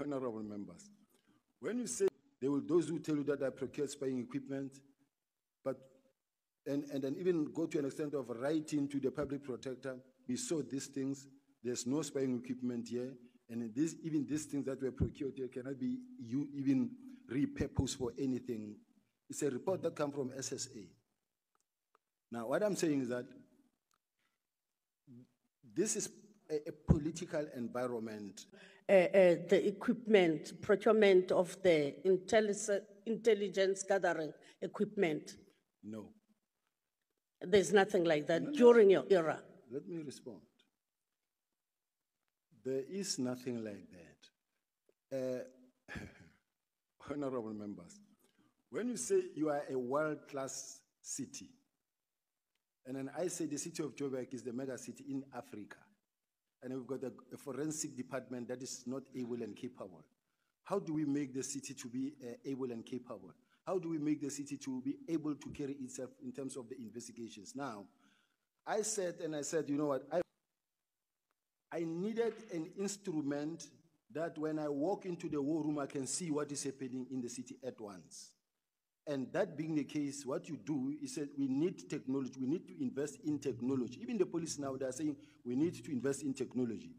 Honorable members, when you say there will those who tell you that I procure spying equipment, but and then even go to an extent of writing to the public protector, we saw these things, there's no spying equipment here, and even these things that were procured here cannot be even repurposed for anything. It's a report that comes from SSA. Now, what I'm saying is that this is a political environment. The equipment, procurement of the intelligence gathering equipment. No. There's nothing like that during your era. Let me respond. There is nothing like that. Honorable members, when you say you are a world-class city, and then I say the city of Joburg is the mega city in Africa, and we've got a forensic department that is not able and capable. How do we make the city to be able and capable? How do we make the city to be able to carry itself in terms of the investigations? Now, I said, you know what, I needed an instrument that when I walk into the war room, I can see what is happening in the city at once. And that being the case, what you do is that we need technology. We need to invest in technology. Even the police now, they are saying we need to invest in technology.